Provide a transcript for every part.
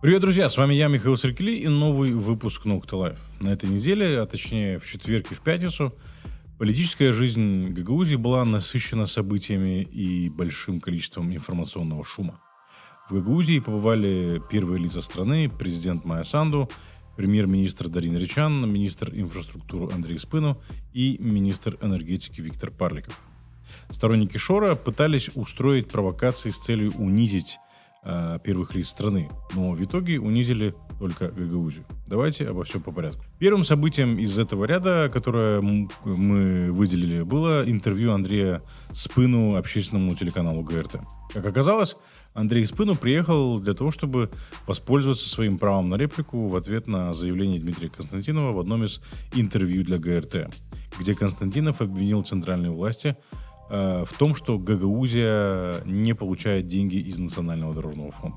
Привет, друзья! С вами я, Михаил Серкели, и новый выпуск Nokta Live. На этой неделе, а точнее в четверг и в пятницу, политическая жизнь Гагаузии была насыщена событиями и большим количеством информационного шума. В Гагаузии побывали первые лица страны, президент Майя Санду, премьер-министр Дарин Ричан, министр инфраструктуры Андрей Спыну и министр энергетики Виктор Парликов. Сторонники Шора пытались устроить провокации с целью унизить первых лиц страны, но в итоге унизили только Гагаузию. Давайте обо всем по порядку. Первым событием из этого ряда, которое мы выделили, было интервью Андрея Спыну общественному телеканалу ГРТ. Как оказалось, Андрей Спыну приехал для того, чтобы воспользоваться своим правом на реплику в ответ на заявление Дмитрия Константинова в одном из интервью для ГРТ, где Константинов обвинил центральные власти в том, что Гагаузия не получает деньги из Национального дорожного фонда.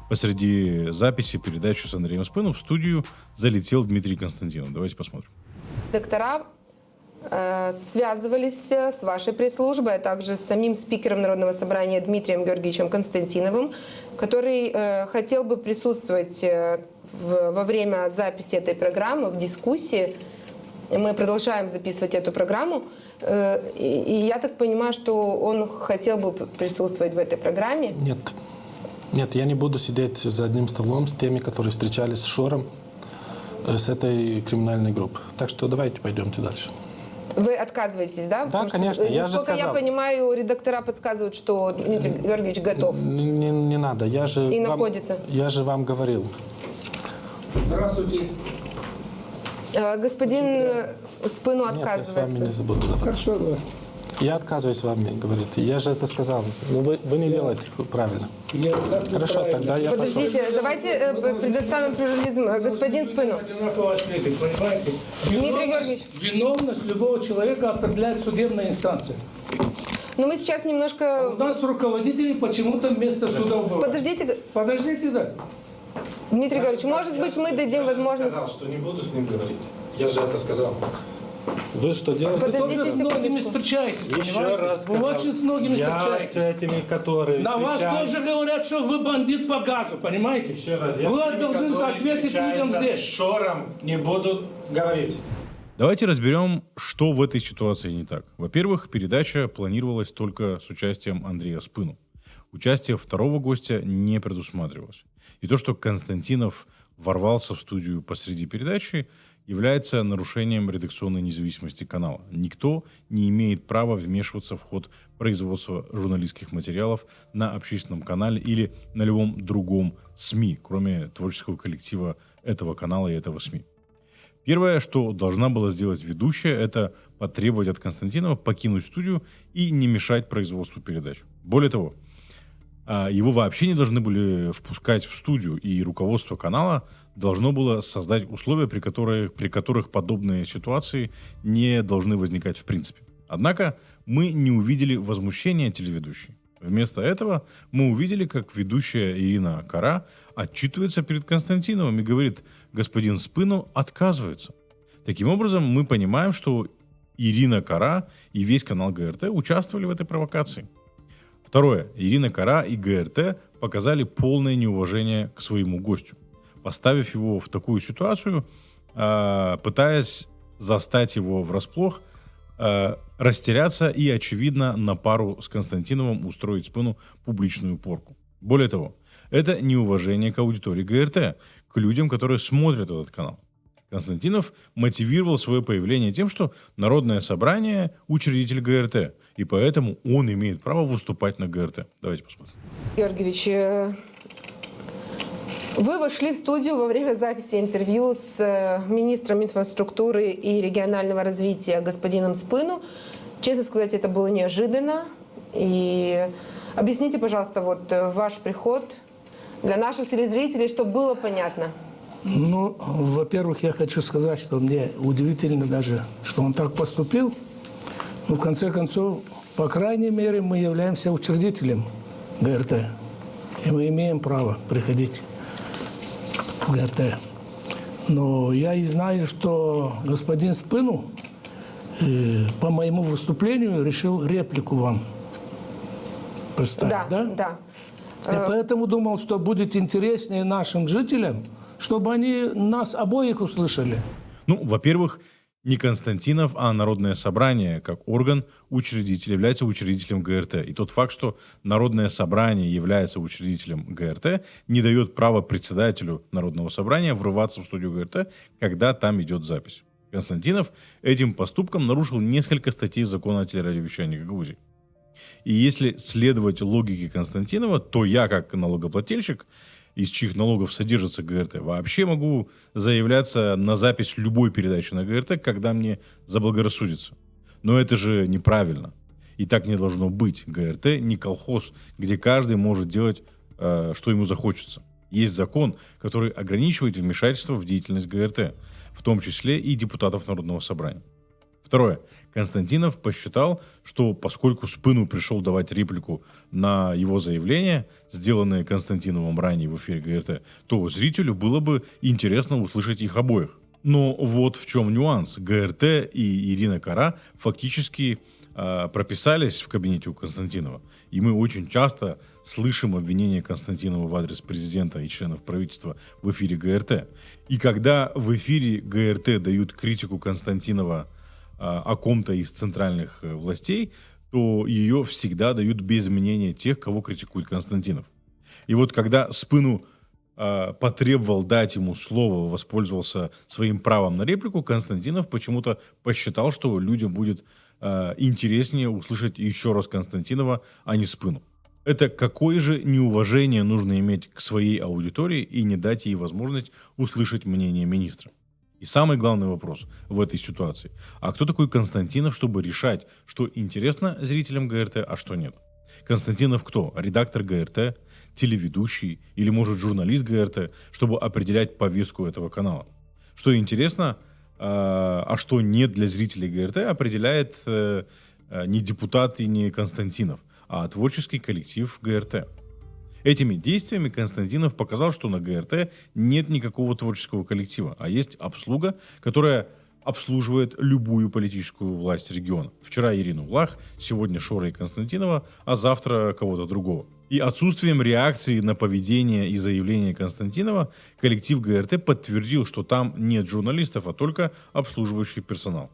Посреди записи передачи с Андреем Спыну в студию залетел Дмитрий Константинов. Давайте посмотрим. Доктора связывались с вашей пресс-службой, а также с самим спикером Народного собрания Дмитрием Георгиевичем Константиновым, который хотел бы присутствовать во время записи этой программы, в дискуссии. Мы продолжаем записывать эту программу. И я так понимаю, что он хотел бы присутствовать в этой программе? Нет, я не буду сидеть за одним столом с теми, которые встречались с Шором, с этой криминальной группой. Так что давайте пойдемте дальше. Вы отказываетесь, да? Да, конечно, я же сказал. Насколько я понимаю, редактора подсказывают, что Дмитрий Георгиевич готов. Не надо, находится. Я же вам говорил. Здравствуйте. Господин Спыну отказывается. Нет, я с вами не забуду. Хорошо, да. Я отказываюсь с вами говорить. Я же это сказал. Но вы не делаете правильно. Хорошо, тогда я пошел. Подождите, давайте предоставим плюрализм. Господин Спыну. Понимаете? Дмитрий Георгиевич. Виновность любого человека определяет судебная инстанция. Но мы сейчас немножко... У нас руководители почему-то вместо судов бывают. Подождите, да. Дмитрий Георгиевич, может быть, мы дадим возможность... Я сказал, что не буду с ним говорить. Я же это сказал. Вы что делаете? Вы тоже с многими секундочку. встречаетесь, Еще понимаете? раз сказал. Вы очень с многими Я встречаетесь. с этими, которые На вас тоже говорят, что вы бандит по газу, понимаете? Еще раз. Вы должны ответить людям здесь. С Шором не буду говорить. Давайте разберем, что в этой ситуации не так. Во-первых, передача планировалась только с участием Андрея Спыну. Участие второго гостя не предусматривалось. И то, что Константинов ворвался в студию посреди передачи, является нарушением редакционной независимости канала. Никто не имеет права вмешиваться в ход производства журналистских материалов на общественном канале или на любом другом СМИ, кроме творческого коллектива этого канала и этого СМИ. Первое, что должна была сделать ведущая, это потребовать от Константинова покинуть студию и не мешать производству передач. Более того, его вообще не должны были впускать в студию, и руководство канала должно было создать условия, при которых подобные ситуации не должны возникать в принципе. Однако мы не увидели возмущения телеведущей. Вместо этого мы увидели, как ведущая Ирина Кара отчитывается перед Константиновым и говорит: господин Спыну отказывается. Таким образом, мы понимаем, что Ирина Кара и весь канал ГРТ участвовали в этой провокации. Второе. Ирина Кара и ГРТ показали полное неуважение к своему гостю, поставив его в такую ситуацию, пытаясь застать его врасплох, растеряться и, очевидно, на пару с Константиновым устроить Спыну публичную порку. Более того, это неуважение к аудитории ГРТ, к людям, которые смотрят этот канал. Константинов мотивировал свое появление тем, что Народное собрание – учредитель ГРТ, и поэтому он имеет право выступать на ГРТ. Давайте посмотрим. Георгиевич, вы вошли в студию во время записи интервью с министром инфраструктуры и регионального развития господином Спыну. Честно сказать, это было неожиданно. И объясните, пожалуйста, вот ваш приход для наших телезрителей, чтобы было понятно. Ну, во-первых, я хочу сказать, что мне удивительно даже, что он так поступил. Но в конце концов, по крайней мере, мы являемся учредителем ГРТ. И мы имеем право приходить в ГРТ. Но я и знаю, что господин Спыну по моему выступлению решил реплику вам представить. Да. Я поэтому думал, что будет интереснее нашим жителям, чтобы они нас обоих услышали. Ну, во-первых, не Константинов, а Народное собрание, как орган учредитель, является учредителем ГРТ. И тот факт, что Народное собрание является учредителем ГРТ, не дает права председателю Народного собрания врываться в студию ГРТ, когда там идет запись. Константинов этим поступком нарушил несколько статей закона о телерадиовещании Гагаузии. И если следовать логике Константинова, то я, как налогоплательщик, из чьих налогов содержится ГРТ, вообще могу заявляться на запись любой передачи на ГРТ, когда мне заблагорассудится. Но это же неправильно. И так не должно быть. ГРТ не колхоз, где каждый может делать, что ему захочется. Есть закон, который ограничивает вмешательство в деятельность ГРТ, в том числе и депутатов Народного собрания. Второе. Константинов посчитал, что поскольку Спыну пришел давать реплику на его заявление, сделанное Константиновым ранее в эфире ГРТ, то зрителю было бы интересно услышать их обоих. Но вот в чем нюанс. ГРТ и Ирина Кара фактически прописались в кабинете у Константинова. И мы очень часто слышим обвинения Константинова в адрес президента и членов правительства в эфире ГРТ. И когда в эфире ГРТ дают критику Константинова о ком-то из центральных властей, то ее всегда дают без мнения тех, кого критикует Константинов. И вот когда Спыну потребовал дать ему слово, воспользовался своим правом на реплику, Константинов почему-то посчитал, что людям будет интереснее услышать еще раз Константинова, а не Спыну. Это какое же неуважение нужно иметь к своей аудитории и не дать ей возможность услышать мнение министра? И самый главный вопрос в этой ситуации. А кто такой Константинов, чтобы решать, что интересно зрителям ГРТ, а что нет? Константинов кто? Редактор ГРТ, телеведущий или, может, журналист ГРТ, чтобы определять повестку этого канала? Что интересно, а что нет для зрителей ГРТ, определяет не депутат и не Константинов, а творческий коллектив ГРТ. Этими действиями Константинов показал, что на ГРТ нет никакого творческого коллектива, а есть обслуга, которая обслуживает любую политическую власть региона. Вчера Ирину Влах, сегодня Шора и Константинова, а завтра кого-то другого. И отсутствием реакции на поведение и заявления Константинова коллектив ГРТ подтвердил, что там нет журналистов, а только обслуживающий персонал.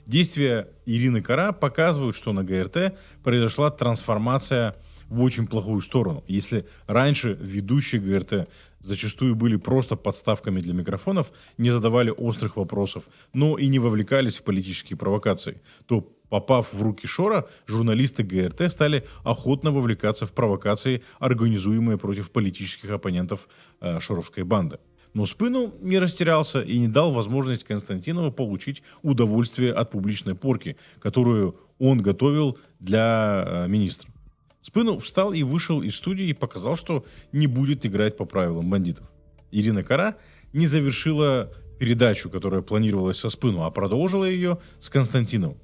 Действия Ирины Кара показывают, что на ГРТ произошла трансформация в очень плохую сторону. Если раньше ведущие ГРТ зачастую были просто подставками для микрофонов, не задавали острых вопросов, но и не вовлекались в политические провокации, то, попав в руки Шора, журналисты ГРТ стали охотно вовлекаться в провокации, организуемые против политических оппонентов шоровской банды. Но Спыну не растерялся и не дал возможность Константинову получить удовольствие от публичной порки, которую он готовил для министра. Спыну встал и вышел из студии и показал, что не будет играть по правилам бандитов. Ирина Кара не завершила передачу, которая планировалась со Спыну, а продолжила ее с Константиновым.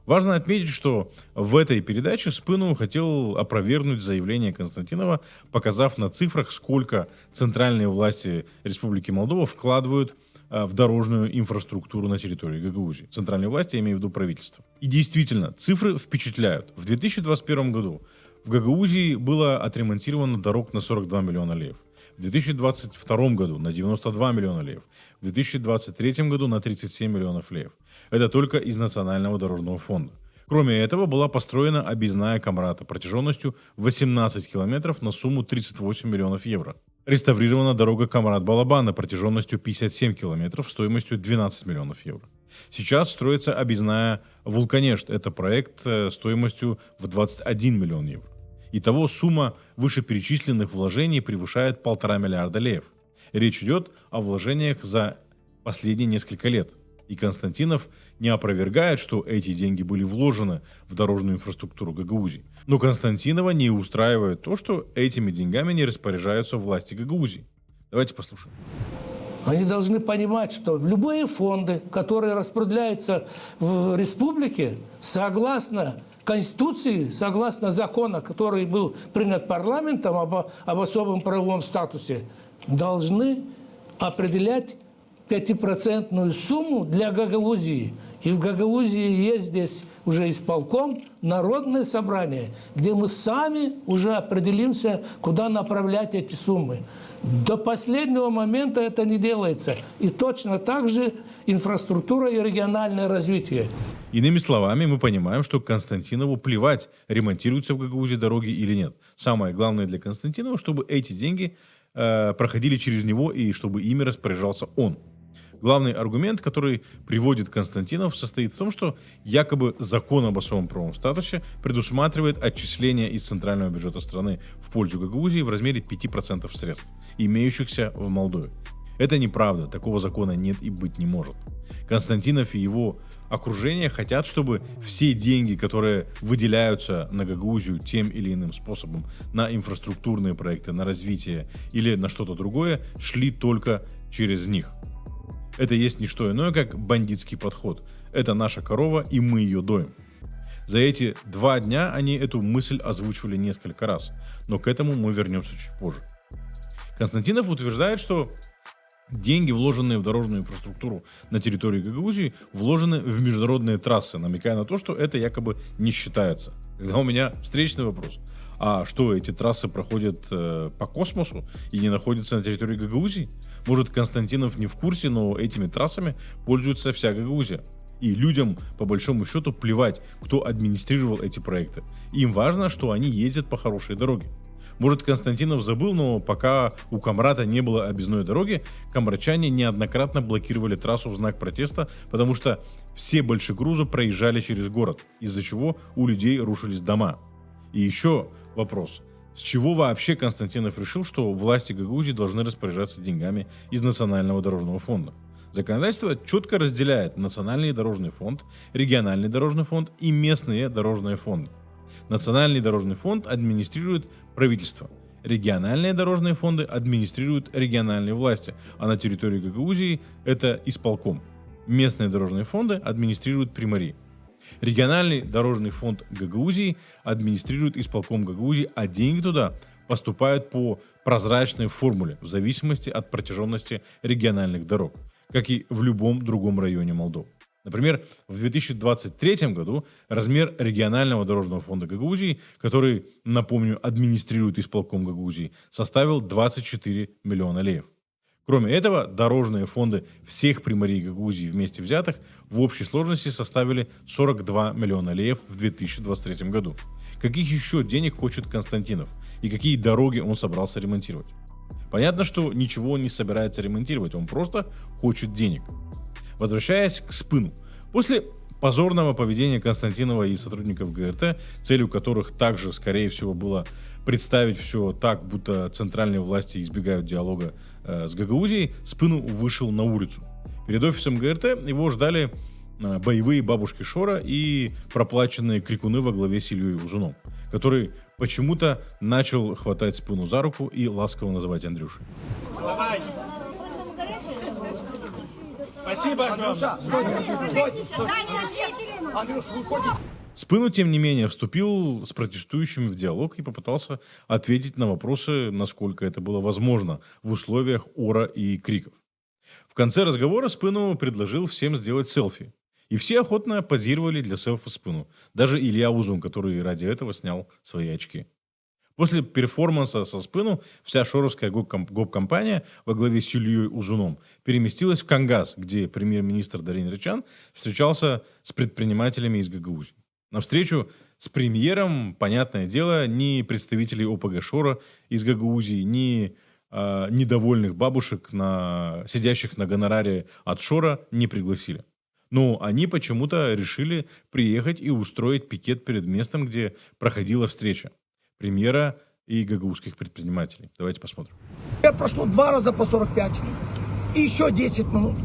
Важно отметить, что в этой передаче Спыну хотел опровергнуть заявление Константинова, показав на цифрах, сколько центральные власти Республики Молдова вкладывают в дорожную инфраструктуру на территории Гагаузии. Центральные власти, я имею в виду правительство. И действительно, цифры впечатляют. В 2021 году в Гагаузии было отремонтировано дорог на 42 миллиона леев. В 2022 году на 92 миллиона леев. В 2023 году на 37 миллионов леев. Это только из Национального дорожного фонда. Кроме этого, была построена объездная Камрата протяженностью 18 километров на сумму 38 миллионов евро. Реставрирована дорога Камрат-Балабан протяженностью 57 километров стоимостью 12 миллионов евро. Сейчас строится объездная Вулканешт. Это проект стоимостью в 21 миллион евро. Итого сумма вышеперечисленных вложений превышает 1,5 миллиарда леев. Речь идет о вложениях за последние несколько лет. И Константинов не опровергает, что эти деньги были вложены в дорожную инфраструктуру Гагаузии. Но Константинова не устраивает то, что этими деньгами не распоряжаются власти Гагаузии. Давайте послушаем. Они должны понимать, что любые фонды, которые распределяются в республике, согласно Конституции, согласно закону, который был принят парламентом об особом правовом статусе, должны определять 5% сумму для Гагаузии. И в Гагаузии есть здесь уже исполком, народное собрание, где мы сами уже определимся, куда направлять эти суммы. До последнего момента это не делается. И точно так же инфраструктура и региональное развитие. Иными словами, мы понимаем, что Константинову плевать, ремонтируются в Гагаузии дороги или нет. Самое главное для Константинова, чтобы эти деньги проходили через него и чтобы ими распоряжался он. Главный аргумент, который приводит Константинов, состоит в том, что якобы закон об особом правовом статусе предусматривает отчисления из центрального бюджета страны в пользу Гагаузии в размере 5% средств, имеющихся в Молдове. Это неправда, такого закона нет и быть не может. Константинов и его окружение хотят, чтобы все деньги, которые выделяются на Гагаузию тем или иным способом, на инфраструктурные проекты, на развитие или на что-то другое, шли только через них. Это есть не что иное, как бандитский подход. Это наша корова, и мы ее доим. За эти 2 дня они эту мысль озвучивали несколько раз, но к этому мы вернемся чуть позже. Константинов утверждает, что деньги, вложенные в дорожную инфраструктуру на территории Гагаузии, вложены в международные трассы, намекая на то, что это якобы не считается. Тогда у меня встречный вопрос. А что, эти трассы проходят по космосу и не находятся на территории Гагаузии? Может, Константинов не в курсе, но этими трассами пользуется вся Гагаузия. И людям, по большому счету, плевать, кто администрировал эти проекты. Им важно, что они ездят по хорошей дороге. Может, Константинов забыл, но пока у Камрата не было объездной дороги, камрачане неоднократно блокировали трассу в знак протеста, потому что все большегрузы проезжали через город, из-за чего у людей рушились дома. И еще вопрос. С чего вообще Константинов решил, что власти Гагаузии должны распоряжаться деньгами из Национального дорожного фонда? Законодательство четко разделяет Национальный дорожный фонд, Региональный дорожный фонд и местные дорожные фонды. Национальный дорожный фонд администрирует правительство. Региональные дорожные фонды администрируют региональные власти, а на территории Гагаузии это исполком. Местные дорожные фонды администрируют примарии. Региональный дорожный фонд Гагаузии администрирует исполком Гагаузии, а деньги туда поступают по прозрачной формуле в зависимости от протяженности региональных дорог, как и в любом другом районе Молдовы. Например, в 2023 году размер регионального дорожного фонда Гагаузии, который, напомню, администрирует исполком Гагаузии, составил 24 миллиона леев. Кроме этого, дорожные фонды всех примарий Гагаузии вместе взятых в общей сложности составили 42 миллиона леев в 2023 году. Каких еще денег хочет Константинов и какие дороги он собрался ремонтировать? Понятно, что ничего он не собирается ремонтировать, он просто хочет денег. Возвращаясь к Спыну. После позорного поведения Константинова и сотрудников ГРТ, целью которых также, скорее всего, было представить все так, будто центральные власти избегают диалога с Гагаузией, Спыну вышел на улицу. Перед офисом ГРТ его ждали боевые бабушки Шора и проплаченные крикуны во главе с Ильей Узуном, который почему-то начал хватать Спыну за руку и ласково называть Андрюшей. Давай. Спасибо, Андрюша. Стойте. Андрюш, выходите. Спыну, тем не менее, вступил с протестующими в диалог и попытался ответить на вопросы, насколько это было возможно в условиях ора и криков. В конце разговора Спыну предложил всем сделать селфи. И все охотно позировали для селфи Спыну. Даже Илья Узун, который ради этого снял свои очки. После перформанса со Спыну вся шоровская гоп-компания во главе с Ильей Узуном переместилась в Кангаз, где премьер-министр Дарин Речан встречался с предпринимателями из Гагаузии. На встречу с премьером, понятное дело, ни представителей ОПГ Шора из Гагаузии, ни недовольных бабушек, сидящих на гонораре от Шора, не пригласили. Но они почему-то решили приехать и устроить пикет перед местом, где проходила встреча премьера и гагаузских предпринимателей. Давайте посмотрим. Прошло 2 раза по 45 и еще 10 минут.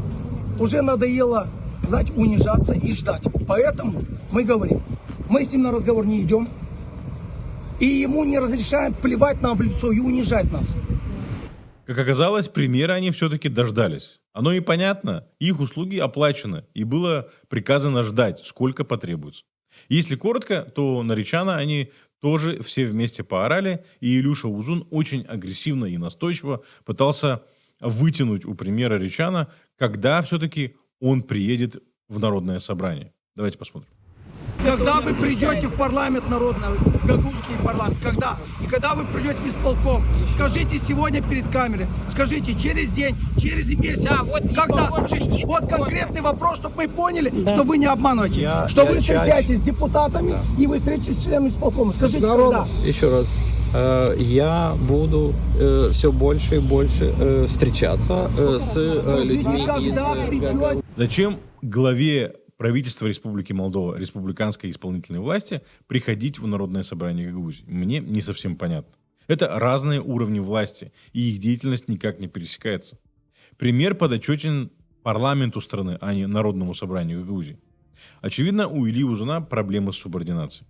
Уже надоело, знаете, унижаться и ждать. Поэтому мы говорим, мы с ним на разговор не идем, и ему не разрешаем плевать нам в лицо и унижать нас. Как оказалось, премьера они все-таки дождались. Оно и понятно, их услуги оплачены, и было приказано ждать, сколько потребуется. Если коротко, то на Речана они тоже все вместе поорали, и Илюша Узун очень агрессивно и настойчиво пытался вытянуть у премьера Речана, когда все-таки он приедет в народное собрание. Давайте посмотрим. Когда вы придете в парламент народный, гагаузский парламент, когда? И когда вы придете в исполком, скажите сегодня перед камерой, скажите через день, через месяц, Да, вот когда, исполком скажите, сидит, вот вот. конкретный вопрос, чтобы мы поняли, что вы не обманываете, что вы встречаетесь с депутатами и вы встретитесь с членами исполкома. Скажите, когда? Еще раз. Я буду все больше и больше встречаться с Скажите, людьми когда из придете? Зачем главе правительства Республики Молдова, республиканской исполнительной власти, приходить в Народное собрание Гагаузии? Мне не совсем понятно. Это разные уровни власти, и их деятельность никак не пересекается. Пример подотчетен парламенту страны, а не Народному собранию Гагаузии. Очевидно, у Ильи Узуна проблемы с субординацией.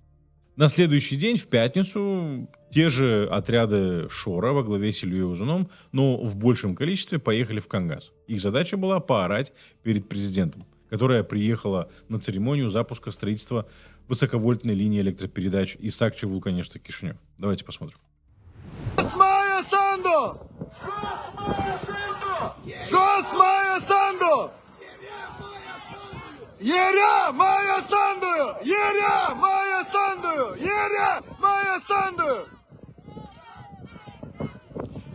На следующий день, в пятницу, те же отряды Шора во главе с Ильей Узуном, но в большем количестве поехали в Кангаз. Их задача была поорать перед президентом, которая приехала на церемонию запуска строительства высоковольтной линии электропередач из Сакчи-Вулканешта Кишинев. Давайте посмотрим. Моя Санду! Шос моя Санду! Еря моя Санду! Еря моя Санду! Еря моя Санду!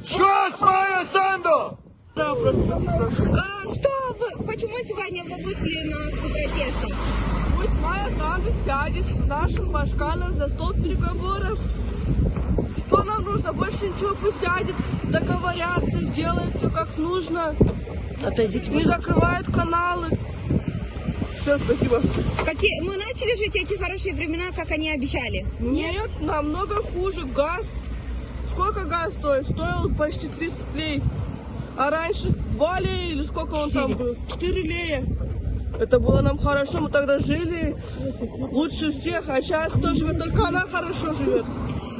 Шос моя Санду! Что вы? Почему сегодня вы вышли на протест? Пусть Майя Санду сядет с нашим Башканом за стол переговоров. Что нам нужно? Больше ничего, пусть сядет, договорятся, сделают все как нужно. Отойдите. Не закрывают каналы. Все, спасибо. Мы начали жить эти хорошие времена, как они обещали? Нет, намного хуже. Газ. Сколько газ стоит? Стоил почти 30 лей. А раньше 2 лея или сколько он там был? 4 лея. Это было нам хорошо, мы тогда жили лучше всех, а сейчас кто живет? Только она хорошо живет.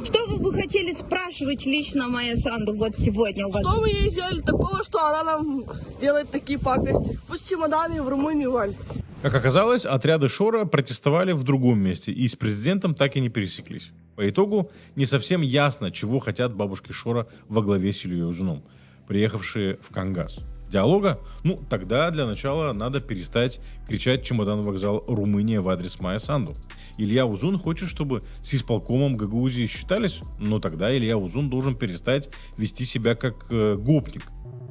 Что вы бы хотели спрашивать лично Майю Санду вот сегодня у вас? Что мы ей сделали такого, что она нам делает такие пакости? Пусть чемоданы в Румынию валят. Как оказалось, отряды Шора протестовали в другом месте и с президентом так и не пересеклись. По итогу не совсем ясно, чего хотят бабушки Шора во главе с Ильей Узуном, приехавшие в Кангаз. Диалога? Ну, тогда для начала надо перестать кричать «Чемодан вокзал Румыния» в адрес Майя Санду. Илья Узун хочет, чтобы с исполкомом Гагаузии считались, но тогда Илья Узун должен перестать вести себя как гопник.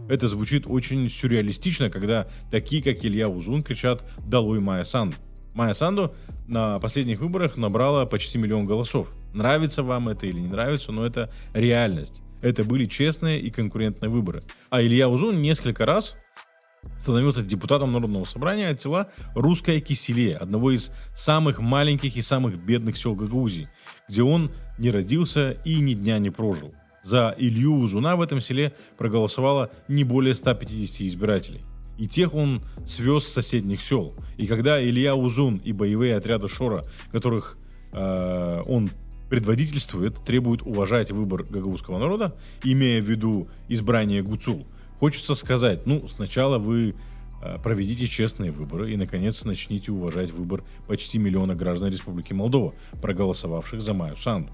Это звучит очень сюрреалистично, когда такие, как Илья Узун, кричат «Долой Майя Санду». Майя Санду на последних выборах набрала почти 1 миллион голосов. Нравится вам это или не нравится, но это реальность. Это были честные и конкурентные выборы. А Илья Узун несколько раз становился депутатом Народного собрания от села Русское Киселе, одного из самых маленьких и самых бедных сел Гагаузии, где он не родился и ни дня не прожил. За Илью Узуна в этом селе проголосовало не более 150 избирателей. И тех он свез с соседних сел. И когда Илья Узун и боевые отряды Шора, которых он предводительствует, требуют уважать выбор гагаузского народа, имея в виду избрание Гуцул, хочется сказать, сначала вы проведите честные выборы и, наконец, начните уважать выбор почти 1 миллиона граждан Республики Молдова, проголосовавших за Майю Санду.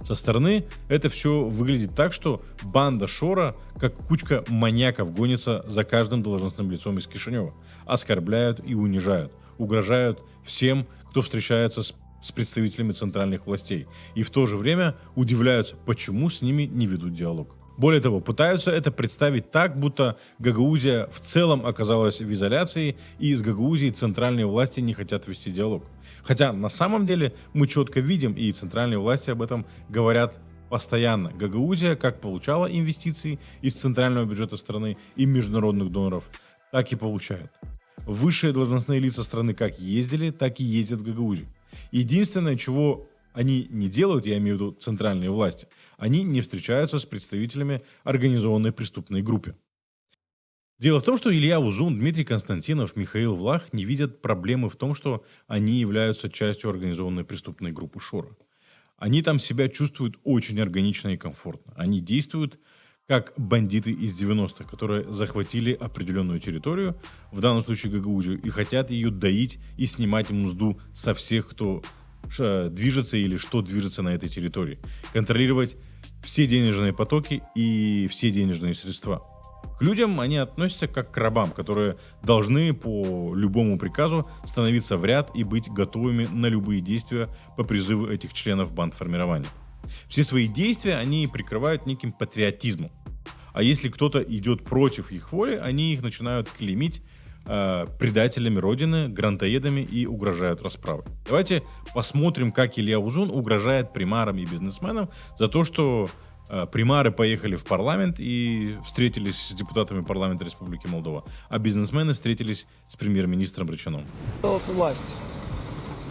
Со стороны это все выглядит так, что банда Шора, как кучка маньяков, гонится за каждым должностным лицом из Кишинева, оскорбляют и унижают, угрожают всем, кто встречается с представителями центральных властей, и в то же время удивляются, почему с ними не ведут диалог. Более того, пытаются это представить так, будто Гагаузия в целом оказалась в изоляции, и из Гагаузии центральные власти не хотят вести диалог. Хотя на самом деле мы четко видим, и центральные власти об этом говорят постоянно. Гагаузия как получала инвестиции из центрального бюджета страны и международных доноров, так и получает. Высшие должностные лица страны как ездили, так и ездят в Гагаузию. Единственное, чего они не делают, я имею в виду центральные власти, они не встречаются с представителями организованной преступной группы. Дело в том, что Илья Узун, Дмитрий Константинов, Михаил Влах не видят проблемы в том, что они являются частью организованной преступной группы Шора. Они там себя чувствуют очень органично и комфортно. Они действуют как бандиты из 90-х, которые захватили определенную территорию, в данном случае Гагаузию, и хотят ее доить и снимать мзду со всех, кто движется или что движется на этой территории. Контролировать все денежные потоки и все денежные средства. К людям они относятся как к рабам, которые должны по любому приказу становиться в ряд и быть готовыми на любые действия по призыву этих членов бандформирования. Все свои действия они прикрывают неким патриотизмом. А если кто-то идет против их воли, они их начинают клеймить предателями Родины, грантоедами и угрожают расправой. Давайте посмотрим, как Илья Узун угрожает примарам и бизнесменам за то, что примары поехали в парламент и встретились с депутатами парламента Республики Молдова, а бизнесмены встретились с премьер-министром Рычаном. Власть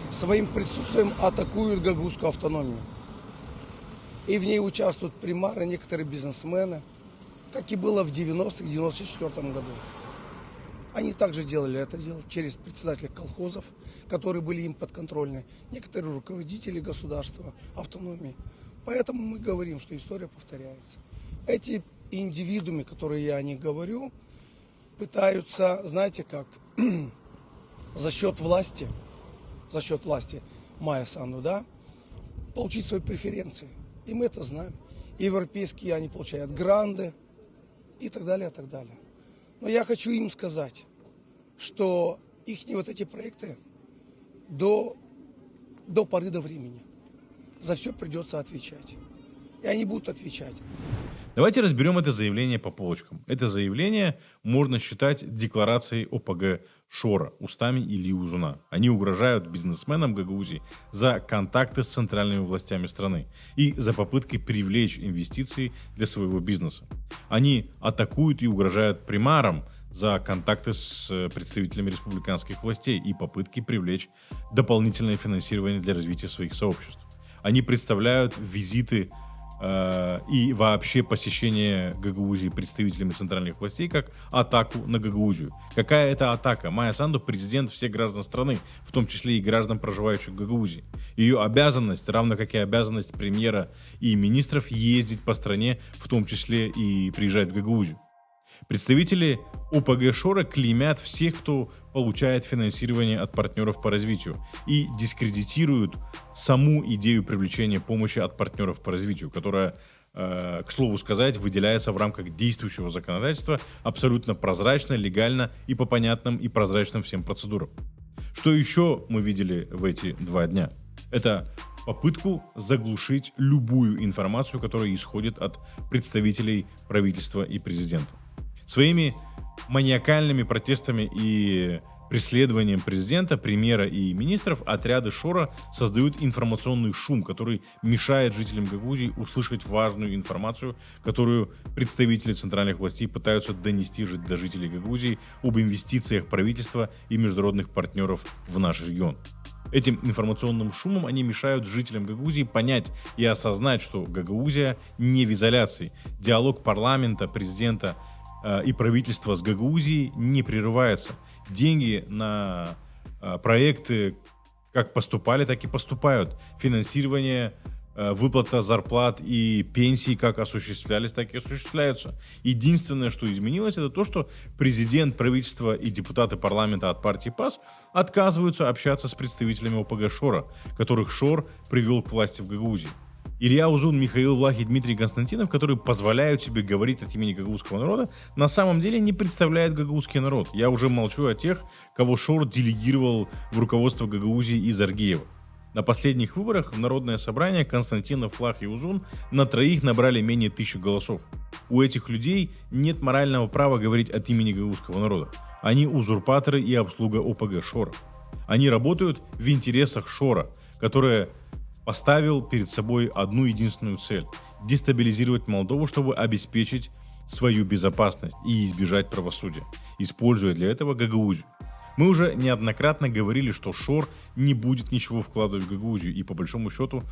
своим присутствием атакуют гагаузскую автономию. И в ней участвуют примары, некоторые бизнесмены, как и было в 90-94 году. Они также делали это дело через председателей колхозов, которые были им подконтрольны, некоторые руководители государства, автономии. Поэтому мы говорим, что история повторяется. Эти индивидуумы, которые я о них говорю, пытаются, знаете как, за счет власти Майя Санду, да, получить свои преференции. И мы это знаем. И европейские они получают гранды и так далее, и так далее. Но я хочу им сказать, что их вот эти проекты до поры до времени. За все придется отвечать. И они будут отвечать. Давайте разберем это заявление по полочкам. Это заявление можно считать декларацией ОПГ Шора устами Ильи Узуна. Они угрожают бизнесменам Гагаузии за контакты с центральными властями страны и за попытки привлечь инвестиции для своего бизнеса. Они атакуют и угрожают примарам за контакты с представителями республиканских властей и попытки привлечь дополнительное финансирование для развития своих сообществ. Они представляют визиты и вообще посещение Гагаузии представителями центральных властей как атаку на Гагаузию. Какая это атака? Майя Санду — президент всех граждан страны, в том числе и граждан, проживающих в Гагаузии. Ее обязанность, равно как и обязанность премьера и министров, ездить по стране, в том числе и приезжать в Гагаузию. Представители ОПГ Шора клеймят всех, кто получает финансирование от партнеров по развитию, и дискредитируют саму идею привлечения помощи от партнеров по развитию, которая, к слову сказать, выделяется в рамках действующего законодательства абсолютно прозрачно, легально и по понятным и прозрачным всем процедурам. Что еще мы видели в эти 2 дня? Это попытку заглушить любую информацию, которая исходит от представителей правительства и президента. Своими маниакальными протестами и преследованием президента, премьера и министров отряды Шора создают информационный шум, который мешает жителям Гагаузии услышать важную информацию, которую представители центральных властей пытаются донести до жителей Гагаузии об инвестициях правительства и международных партнеров в наш регион. Этим информационным шумом они мешают жителям Гагаузии понять и осознать, что Гагаузия не в изоляции. Диалог парламента, президента и правительства с Гагаузией не прерывается. Деньги на проекты как поступали, так и поступают. Финансирование, выплата зарплат и пенсий как осуществлялись, так и осуществляются. Единственное, что изменилось, это то, что президент, правительство и депутаты парламента от партии ПАС отказываются общаться с представителями ОПГ Шора, которых Шор привел к власти в Гагаузии. Илья Узун, Михаил Влах и Дмитрий Константинов, которые позволяют себе говорить от имени гагаузского народа, на самом деле не представляют гагаузский народ. Я уже молчу о тех, кого Шор делегировал в руководство Гагаузии из Аргиева. На последних выборах в Народное собрание Константинов, Влах и Узун на 3 набрали менее 1000 голосов. У этих людей нет морального права говорить от имени гагаузского народа. Они узурпаторы и обслуга ОПГ Шора. Они работают в интересах Шора, которая поставил перед собой одну единственную цель – дестабилизировать Молдову, чтобы обеспечить свою безопасность и избежать правосудия, используя для этого Гагаузию. Мы уже неоднократно говорили, что Шор не будет ничего вкладывать в Гагаузию, и по большому счету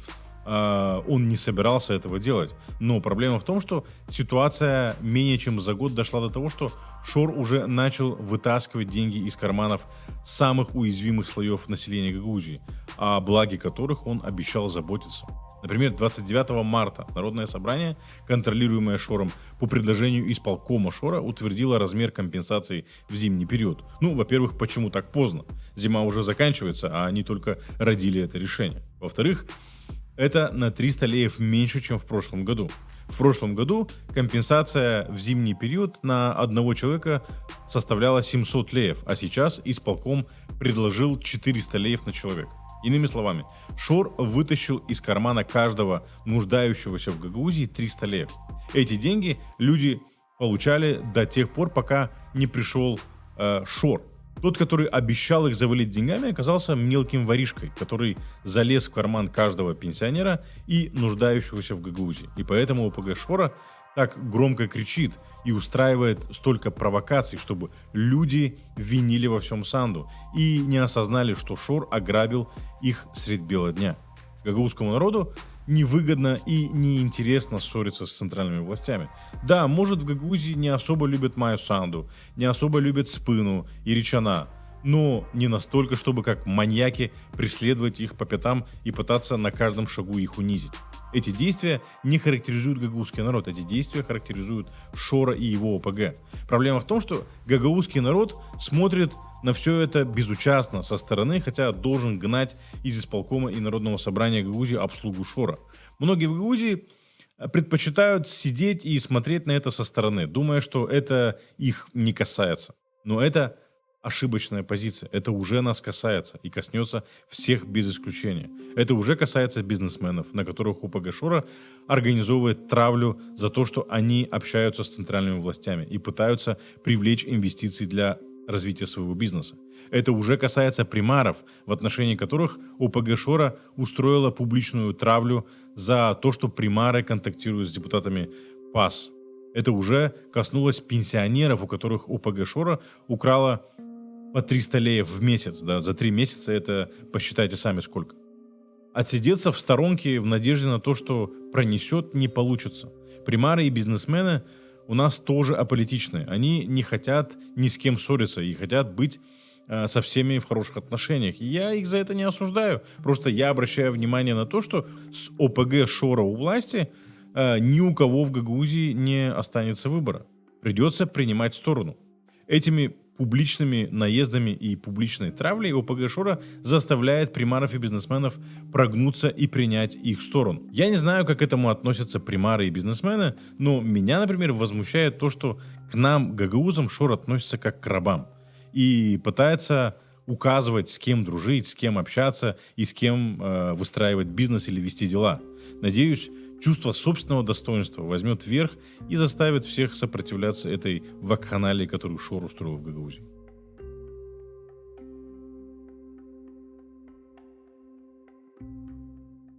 он не собирался этого делать. Но проблема в том, что ситуация менее чем за год дошла до того, что Шор уже начал вытаскивать деньги из карманов самых уязвимых слоев населения Гагаузии, о благе которых он обещал заботиться. Например, 29 марта Народное собрание, контролируемое Шором, по предложению исполкома Шора утвердило размер компенсации в зимний период. Во-первых, почему так поздно? Зима уже заканчивается, а они только родили это решение. Во-вторых, Это на 300 леев меньше, чем в прошлом году. В прошлом году компенсация в зимний период на одного человека составляла 700 леев, а сейчас исполком предложил 400 леев на человека. Иными словами, Шор вытащил из кармана каждого нуждающегося в Гагаузии 300 леев. Эти деньги люди получали до тех пор, пока не пришел Шор. Тот, который обещал их завалить деньгами, оказался мелким воришкой, который залез в карман каждого пенсионера и нуждающегося в Гагаузии. И поэтому ОПГ Шора так громко кричит и устраивает столько провокаций, чтобы люди винили во всем Санду и не осознали, что Шор ограбил их средь бела дня. Гагаузскому народу невыгодно и неинтересно ссориться с центральными властями. Да, может, в Гагаузии не особо любят Майю Санду, не особо любят Спыну и Ричана, но не настолько, чтобы как маньяки преследовать их по пятам и пытаться на каждом шагу их унизить. Эти действия не характеризуют гагаузский народ, эти действия характеризуют Шора и его ОПГ. Проблема в том, что гагаузский народ смотрит на все это безучастно со стороны, хотя должен гнать из исполкома и Народного собрания Гагаузии обслугу Шора. Многие в Гагаузии предпочитают сидеть и смотреть на это со стороны, думая, что это их не касается. Но это ошибочная позиция. Это уже нас касается и коснется всех без исключения. Это уже касается бизнесменов, на которых ОПГ Шора организовывает травлю за то, что они общаются с центральными властями и пытаются привлечь инвестиции для развития своего бизнеса. Это уже касается примаров, в отношении которых ОПГ Шора устроила публичную травлю за то, что примары контактируют с депутатами ПАС. Это уже коснулось пенсионеров, у которых ОПГ Шора украла по 300 леев в месяц. Да, за 3 месяца это посчитайте сами сколько. Отсидеться в сторонке в надежде на то, что пронесет, не получится. Примары и бизнесмены у нас тоже аполитичные. Они не хотят ни с кем ссориться и хотят быть со всеми в хороших отношениях. И я их за это не осуждаю. Просто я обращаю внимание на то, что с ОПГ Шора у власти ни у кого в Гагаузии не останется выбора. Придется принимать сторону. Этими публичными наездами и публичной травлей ОПГ Шора заставляет примаров и бизнесменов прогнуться и принять их сторону. Я не знаю, как к этому относятся примары и бизнесмены, но меня, например, возмущает то, что к нам, гагаузам, Шор относится как к рабам и пытается указывать, с кем дружить, с кем общаться и с кем выстраивать бизнес или вести дела. Надеюсь, чувство собственного достоинства возьмет верх и заставит всех сопротивляться этой вакханалии, которую Шор устроил в Гагаузии.